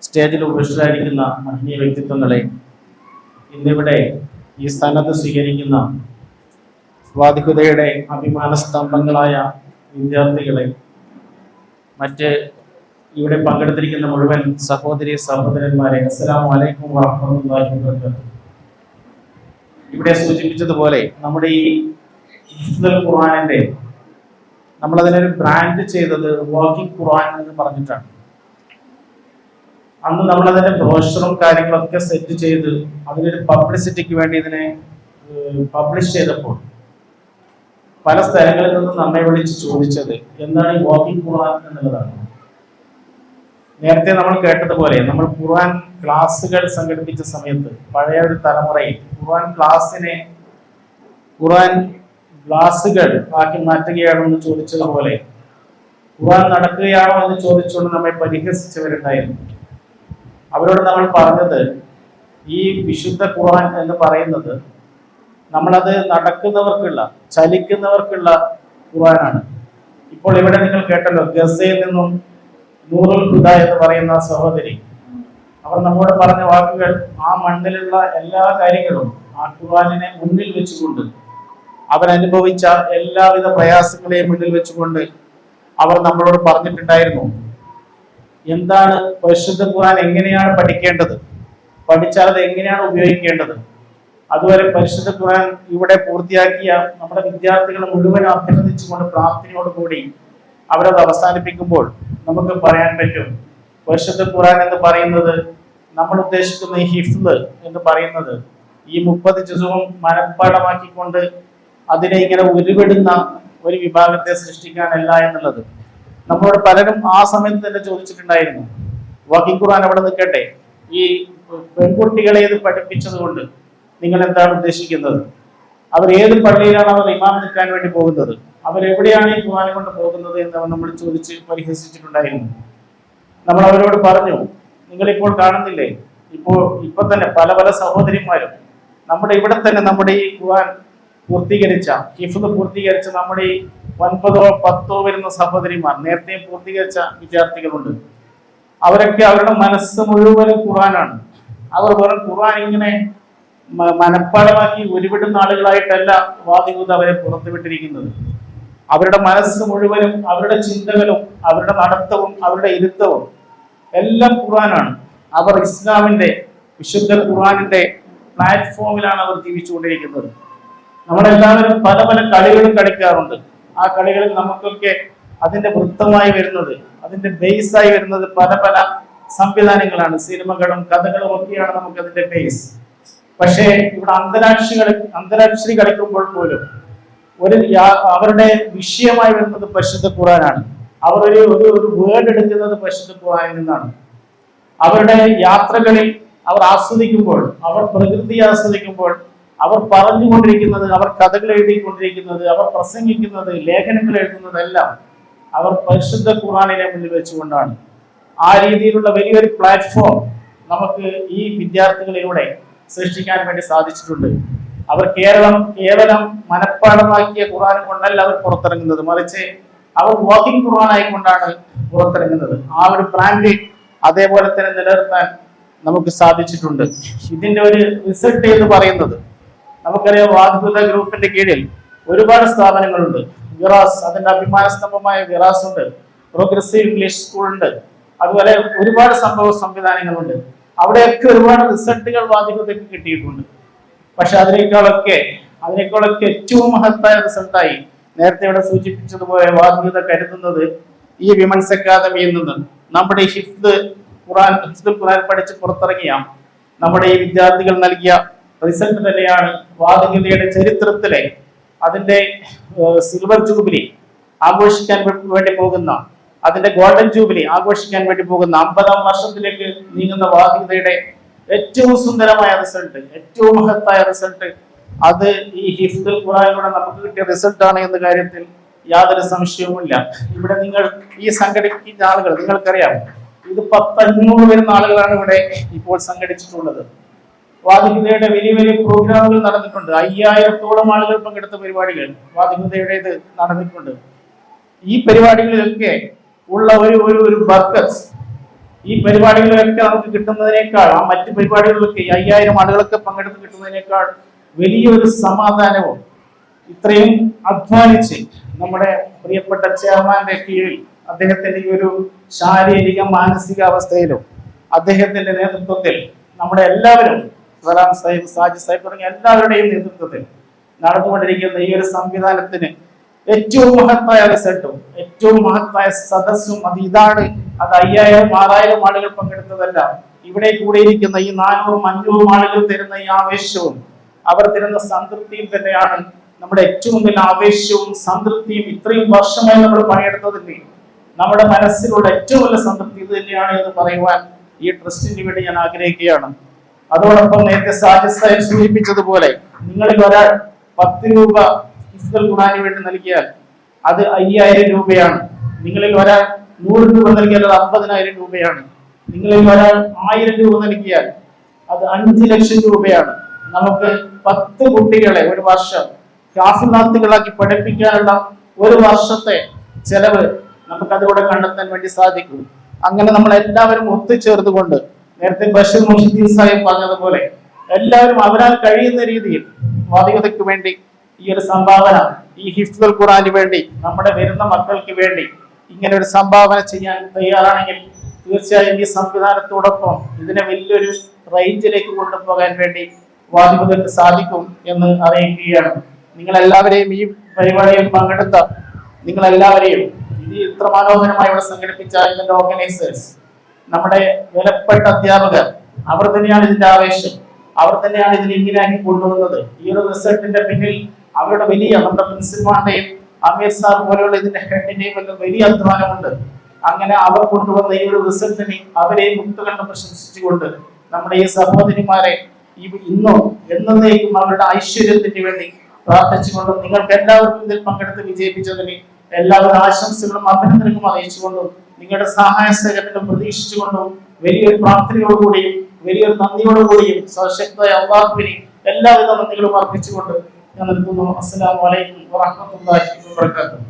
സ്റ്റേജിൽ ഉപവിഷ്ടരായിരിക്കുന്ന മഹനീയ വ്യക്തിത്വങ്ങളെ, ഇന്നിവിടെ ഈ സനത് സ്വീകരിക്കുന്ന വാദിഹുദയുടെ അഭിമാന സ്തംഭങ്ങളായ വിദ്യാർത്ഥികളെ, മറ്റ് ഇവിടെ പങ്കെടുത്തിരിക്കുന്ന മുഴുവൻ സഹോദരി സഹോദരന്മാരെ, അസ്സലാമു അലൈക്കും വറഹ്മത്തുള്ളാഹി വബറകാതുഹു. ഇവിടെ സൂചിപ്പിച്ചതുപോലെ നമ്മുടെ ഈ ഹിഫ്ദുൽ ഖുർആനിന്റെ നമ്മളതിനൊരു ബ്രാൻഡ് ചെയ്തത് വാക്കിംഗ് ഖുർആൻ എന്ന് പറഞ്ഞിട്ടാണ്. അന്ന് നമ്മളതിന്റെ ബ്രോഷറും കാര്യങ്ങളൊക്കെ സെറ്റ് ചെയ്ത് അതിനൊരു പബ്ലിസിറ്റിക്ക് വേണ്ടി ഇതിനെ പബ്ലിഷ് ചെയ്തപ്പോൾ പല സ്ഥലങ്ങളിൽ നിന്നും നമ്മെ വിളിച്ച് ചോദിച്ചത് എന്താണ് ഈ വാക്കിംഗ് ഖുർആൻ എന്നുള്ളതാണ്. നേരത്തെ നമ്മൾ കേട്ടതുപോലെ നമ്മൾ ഖുർആൻ ക്ലാസ്സുകൾ സംഘടിപ്പിച്ച സമയത്ത് പഴയ ഒരു തലമുറയിൽ ഖുർആൻ ക്ലാസ്സുകൾ ആക്കി മാറ്റുകയാണോ എന്ന് ചോദിച്ചതുപോലെ ഖുർആൻ നടക്കുകയാണോ എന്ന് ചോദിച്ചുകൊണ്ട് നമ്മെ പരിഹസിച്ചവരുണ്ടായിരുന്നു. അവരോട് നമ്മൾ പറഞ്ഞത് ഈ വിശുദ്ധ ഖുർആൻ എന്ന് പറയുന്നത് നമ്മളത് നടക്കുന്നവർക്കുള്ള, ചലിക്കുന്നവർക്കുള്ള ഖുർആനാണ്. ഇപ്പോൾ ഇവിടെ നിങ്ങൾ കേട്ടല്ലോ, ഗസയിൽ നിന്നും നൂറുൽ ഹുദ എന്ന് പറയുന്ന സഹോദരി, അവർ നമ്മോട് പറഞ്ഞ വാക്കുകൾ ആ മണ്ണിലുള്ള എല്ലാ കാര്യങ്ങളും ആ ഖുർആനിനെ മുന്നിൽ വെച്ചുകൊണ്ട്, അവരനുഭവിച്ച എല്ലാവിധ പ്രയാസങ്ങളെയും മുന്നിൽ വെച്ചുകൊണ്ട് അവർ നമ്മളോട് പറഞ്ഞിട്ടുണ്ടായിരുന്നു, എന്താണ് പരിശുദ്ധ ഖുർആൻ, എങ്ങനെയാണ് പഠിക്കേണ്ടത്, പഠിച്ചാൽ അത് എങ്ങനെയാണ് ഉപയോഗിക്കേണ്ടത്. അതുവരെ പരിശുദ്ധ ഖുർആൻ ഇവിടെ പൂർത്തിയാക്കിയ നമ്മുടെ വിദ്യാർത്ഥികളെ മുഴുവൻ അഭ്യർത്ഥിച്ചുകൊണ്ട് പ്രാർത്ഥനയോടുകൂടി അവരത് അവസാനിപ്പിക്കുമ്പോൾ നമുക്ക് പറയാൻ പറ്റും, പരിശുദ്ധ ഖുർആൻ എന്ന് പറയുന്നത്, നമ്മൾ ഉദ്ദേശിക്കുന്ന ഈ ഹിഫ്ദ് എന്ന് പറയുന്നത് ഈ 30 ജുസും മനഃപ്പാഠമാക്കിക്കൊണ്ട് അതിനെ ഇങ്ങനെ ഉരുവിടുന്ന ഒരു വിഭാഗത്തെ സൃഷ്ടിക്കാനല്ല എന്നുള്ളത് നമ്മളോട് പലരും ആ സമയത്ത് തന്നെ ചോദിച്ചിട്ടുണ്ടായിരുന്നു. വാക്കിംഗ് ഖുർആൻ അവിടെ നിൽക്കട്ടെ, ഈ പെൺകുട്ടികളെ ഇത് പഠിപ്പിച്ചത് കൊണ്ട് നിങ്ങൾ എന്താണ് ഉദ്ദേശിക്കുന്നത്? അവർ ഏത് പള്ളിയിലാണ് അവർ ഇമാം നിൽക്കാൻ വേണ്ടി പോകുന്നത്? അവരെവിടെയാണ് ഈ ഖുർആൻ കൊണ്ട് പോകുന്നത് എന്ന് നമ്മൾ ചോദിച്ച് പരിഹസിച്ചിട്ടുണ്ടായിരുന്നു. നമ്മൾ അവരോട് പറഞ്ഞു, നിങ്ങളിപ്പോൾ കാണുന്നില്ലേ, ഇപ്പൊ തന്നെ പല പല സഹോദരിമാരും നമ്മുടെ ഇവിടെ തന്നെ നമ്മുടെ ഈ ഖുർആൻ പൂർത്തീകരിച്ച, ഹിഫ്ദ് പൂർത്തീകരിച്ച നമ്മുടെ ഈ 9ഓ 10ഓ വരുന്ന സഹോദരിമാർ, നേരത്തെ പൂർത്തീകരിച്ച വിദ്യാർത്ഥികളുണ്ട്. അവരൊക്കെ അവരുടെ മനസ്സ് മുഴുവനും ഖുർആനാണ്. അവർ വെറും ഖുർആൻ ഇങ്ങനെ മനഃപ്പാഠമാക്കി ഉരുവിടുന്ന ആളുകളായിട്ടല്ല വാദിഹുദ അവരെ പുറത്തുവിട്ടിരിക്കുന്നത്. അവരുടെ മനസ്സ് മുഴുവനും, അവരുടെ ചിന്തകളും അവരുടെ നടത്തവും അവരുടെ ഇരുത്തവും എല്ലാം ഖുർആനാണ്. അവർ ഇസ്ലാമിന്റെ വിശുദ്ധ ഖുർആനിന്റെ പ്ലാറ്റ്ഫോമിലാണ് അവർ ജീവിച്ചുകൊണ്ടിരിക്കുന്നത്. നമ്മളെല്ലാവരും പല പല കളികളും കളിക്കാറുണ്ട്. ആ കളികളിൽ നമുക്കൊക്കെ അതിന്റെ വൃത്തമായി വരുന്നത്, അതിന്റെ ബേസായി വരുന്നത് പല പല സംവിധാനങ്ങളാണ്. സിനിമകളും കഥകളും ഒക്കെയാണ് നമുക്ക് അതിന്റെ ബേസ്. പക്ഷേ ഇവിടെ അന്തരാക്ഷരി കളിക്കുമ്പോൾ പോലും അവരുടെ വിഷയമായി വരുന്നത് പരിശുദ്ധ ഖുർആനാണ്. അവർ ഒരു വേർഡ് എടുക്കുന്നത് പരിശുദ്ധ ഖുർആനിൽ നിന്നാണ്. അവരുടെ യാത്രകളിൽ അവർ ആസ്വദിക്കുമ്പോൾ, അവർ പ്രകൃതിയെ ആസ്വദിക്കുമ്പോൾ, അവർ പറഞ്ഞുകൊണ്ടിരിക്കുന്നത്, അവർ കഥകൾ എഴുതിക്കൊണ്ടിരിക്കുന്നത്, അവർ പ്രസംഗിക്കുന്നത്, ലേഖനങ്ങൾ എഴുതുന്നതെല്ലാം അവർ പരിശുദ്ധ ഖുർആനിനെ മുന്നിൽ വെച്ചുകൊണ്ടാണ്. ആ രീതിയിലുള്ള വലിയൊരു പ്ലാറ്റ്ഫോം നമുക്ക് ഈ വിദ്യാർത്ഥികളിലൂടെ സൃഷ്ടിക്കാൻ വേണ്ടി സാധിച്ചിട്ടുണ്ട്. അവർ കേവലം മനഃപ്പാഠമാക്കിയ ഖുർആൻ കൊണ്ടല്ല അവർ പുറത്തിറങ്ങുന്നത്, മറിച്ച് അവർ വാക്കിംഗ് ഖുർആൻ ആയിക്കൊണ്ടാണ് പുറത്തിറങ്ങുന്നത്. ആ ഒരു ബ്രാൻഡ് അതേപോലെ തന്നെ നിലനിർത്താൻ നമുക്ക് സാധിച്ചിട്ടുണ്ട്. ഇതിന്റെ ഒരു റിസൾട്ട് എന്ന് പറയുന്നത്, നമുക്കറിയാം, വാദിഹുദ ഗ്രൂപ്പിന്റെ കീഴിൽ ഒരുപാട് സ്ഥാപനങ്ങളുണ്ട്. വിറാസ്, അതിന്റെ അഭിമാന സ്തംഭമായ വിറാസ് ഉണ്ട്, പ്രോഗ്രസീവ് ഇംഗ്ലീഷ് സ്കൂൾ ഉണ്ട്, അതുപോലെ ഒരുപാട് സംവിധാനങ്ങളുണ്ട്. അവിടെയൊക്കെ ഒരുപാട് റിസൾട്ടുകൾ വാദിഹുദയ്ക്ക് കിട്ടിയിട്ടുണ്ട്. പക്ഷെ അതിനേക്കാളൊക്കെ ഏറ്റവും മഹത്തായ റിസൾട്ടായി നേരത്തെ ഇവിടെ സൂചിപ്പിച്ചതുപോലെ വാദിഹുദ കരുതുന്നത് ഈ വിമൻസ് അക്കാദമിയിൽ നിന്ന് നമ്മുടെ ഈ ഹിഫ്ദുൽ ഖുർആൻ പഠിച്ച് പുറത്തിറങ്ങിയ നമ്മുടെ ഈ വിദ്യാർത്ഥികൾ നൽകിയ റിസൾട്ട് തന്നെയാണ് വാദിഹുദയുടെ ചരിത്രത്തിലെ അതിന്റെ സിൽവർ ജൂബിലി ആഘോഷിക്കാൻ വേണ്ടി പോകുന്ന, അതിന്റെ ഗോൾഡൻ ജൂബിലി ആഘോഷിക്കാൻ വേണ്ടി പോകുന്ന 50ാം വർഷത്തിലേക്ക് നീങ്ങുന്ന വാദിഹുദയുടെ ഏറ്റവും സുന്ദരമായ റിസൾട്ട്, ഏറ്റവും മഹത്തായ റിസൾട്ട്, അത് ഈ ഹിഫ്ദുൽ ഖുർആനിലൂടെ നമുക്ക് കിട്ടിയ റിസൾട്ട് ആണ് എന്ന കാര്യത്തിൽ യാതൊരു സംശയവുമില്ല. ഇവിടെ നിങ്ങൾ ഈ സംഘടിപ്പിക്കുന്ന ആളുകൾ, നിങ്ങൾക്കറിയാം, ഇത് 500 വരുന്ന ആളുകളാണ് ഇവിടെ ഇപ്പോൾ സംഘടിച്ചിട്ടുള്ളത്. വാദിഹുദയുടെ വലിയ വലിയ പ്രോഗ്രാമുകൾ നടന്നിട്ടുണ്ട്. 5000-ഓളം ആളുകൾ പങ്കെടുത്ത പരിപാടികൾ വാദിഹുദയുടേത് നടന്നിട്ടുണ്ട്. ഈ പരിപാടികളിലൊക്കെ ഉള്ള ഒരു ബർക്കത്ത്, ഈ പരിപാടികളിലൊക്കെ നമുക്ക് കിട്ടുന്നതിനേക്കാൾ, ആ മറ്റു പരിപാടികളിലൊക്കെ 5000 ആളുകളൊക്കെ പങ്കെടുത്ത് കിട്ടുന്നതിനേക്കാൾ വലിയൊരു സമാധാനവും, ഇത്രയും അധ്വാനിച്ച് നമ്മുടെ പ്രിയപ്പെട്ട ചെയർമാന്റെ കീഴിൽ അദ്ദേഹത്തിന്റെ ഈ ഒരു ശാരീരിക മാനസിക അവസ്ഥയിലും അദ്ദേഹത്തിന്റെ നേതൃത്വത്തിൽ നമ്മുടെ എല്ലാവരും, സലാം സാഹിബ്, സാജി സാഹിബ് തുടങ്ങിയ എല്ലാവരുടെയും നേതൃത്വത്തിൽ നടന്നുകൊണ്ടിരിക്കുന്ന ഈ ഒരു സംവിധാനത്തിന് ഏറ്റവും മഹത്തായ റിസൾട്ടും ഏറ്റവും മഹത്തായ സദസ്സും അത് ഇതാണ്. അത് 5000 6000 ആളുകൾ പങ്കെടുത്തതല്ല, ഇവിടെ കൂടിയിരിക്കുന്ന ഈ 400 500 ആളുകൾ തരുന്ന ഈ ആവേശവും അവർ തരുന്ന സംതൃപ്തിയും തന്നെയാണ് നമ്മുടെ ഏറ്റവും വലിയ ആവേശവും സംതൃപ്തിയും. ഇത്രയും വർഷമായി നമ്മൾ പണിയെടുത്തതിന്റെ നമ്മുടെ മനസ്സിലുള്ള ഏറ്റവും വലിയ സംതൃപ്തി ഇത് തന്നെയാണ് എന്ന് പറയുവാൻ ഈ ട്രസ്റ്റിന് വേണ്ടി ഞാൻ ആഗ്രഹിക്കുകയാണ്. അതോടൊപ്പം നേരത്തെ സാജിദ് സാഹിബ് സൂചിപ്പിച്ചതുപോലെ, നിങ്ങളിൽ ഒരാൾ 10 രൂപ ഹിഫ്ദുൽ ഖുർആന് വേണ്ടി നൽകിയാൽ അത് 5000 രൂപയാണ്. നിങ്ങളിൽ ഒരാൾ 100 രൂപ നൽകിയാൽ അത് 50000 രൂപയാണ്. നിങ്ങളിൽ ഒരാൾ 1000 രൂപ നൽകിയാൽ അത് 5 ലക്ഷം രൂപയാണ്. നമുക്ക് 10 കുട്ടികളെ ഒരു വർഷം ഹാഫിളാത്തുകളാക്കി പഠിപ്പിക്കാനുള്ള ഒരു വർഷത്തെ ചെലവ് നമുക്ക് അതിലൂടെ കണ്ടെത്താൻ വേണ്ടി സാധിക്കും. അങ്ങനെ നമ്മൾ എല്ലാവരും ഒത്തുചേർന്നുകൊണ്ട്, നേരത്തെ ബഷീർ മുഹീദ്ദീൻ സാഹിബ് പറഞ്ഞതുപോലെ, എല്ലാവരും അവരാൽ കഴിയുന്ന രീതിയിൽ വാദികതയ്ക്ക് വേണ്ടി ഈ ഒരു സംഭാവന, ഈ ഹിഫ്ദുൽ ഖുർആന് വേണ്ടി, നമ്മുടെ വരുന്ന മക്കൾക്ക് വേണ്ടി ഇങ്ങനെ ഒരു സംഭാവന ചെയ്യാൻ തയ്യാറാണെങ്കിൽ തീർച്ചയായും ഈ സംവിധാനത്തോടൊപ്പം ഇതിനെ വലിയൊരു റേഞ്ചിലേക്ക് കൊണ്ടുപോകാൻ വേണ്ടി വാദികതയ്ക്ക് സാധിക്കും എന്ന് അറിയിക്കുകയാണ്. നിങ്ങളെല്ലാവരെയും ഈ പരിപാടിയിൽ പങ്കെടുത്ത നിങ്ങളെല്ലാവരെയും, ഇത് ഇത്ര മനോഹരമായി ഇവിടെ സംഘടിപ്പിച്ച ഇതിന്റെ ഓർഗനൈസേഴ്സ്, നമ്മുടെ വിലപ്പെട്ട അധ്യാപകർ, അവർ തന്നെയാണ് ഇതിന്റെ ആവേശം, അവർ തന്നെയാണ് ഇതിനെ ഇങ്ങനെയാക്കി കൊണ്ടുവന്നത്. ഈ ഒരു റിസൾട്ടിന്റെ പിന്നിൽ അവരുടെ വലിയ, നമ്മുടെ പ്രിൻസിപ്പാളിന്റെയും അമീർ സാർ പോലെയുള്ള ഇതിന്റെ ഹെഡിന്റെയും വലിയ അധ്വാനമുണ്ട്. അങ്ങനെ അവർ കൊണ്ടുവന്ന ഈ ഒരു റിസൾട്ടിനെ അവരെയും മുക്തുകണ്ട് പ്രശംസിച്ചുകൊണ്ട് നമ്മുടെ ഈ സഹോദരിമാരെ ഇന്നും എന്നേക്കും അവരുടെ ഐശ്വര്യത്തിന് വേണ്ടി പ്രാർത്ഥിച്ചുകൊണ്ടും നിങ്ങൾക്ക് എല്ലാവർക്കും ഇതിൽ പങ്കെടുത്ത് വിജയിപ്പിച്ചതിന് എല്ലാവരും ആശംസകളും അഭിനന്ദനങ്ങളും അറിയിച്ചുകൊണ്ടും നിങ്ങളുടെ സഹായ സഹകരണം പ്രതീക്ഷിച്ചുകൊണ്ടും വലിയൊരു പ്രാർത്ഥനയോടുകൂടിയും വലിയൊരു നന്ദിയോടുകൂടിയും സർവശക്തനായ അല്ലാഹുവിനെ എല്ലാവിധ നന്ദികളും അർപ്പിച്ചുകൊണ്ട് ഞാൻ നിർത്തുന്നു. അസ്സലാമു അലൈക്കും വറഹ്മത്തുള്ളാഹി വബറകാതുഹു.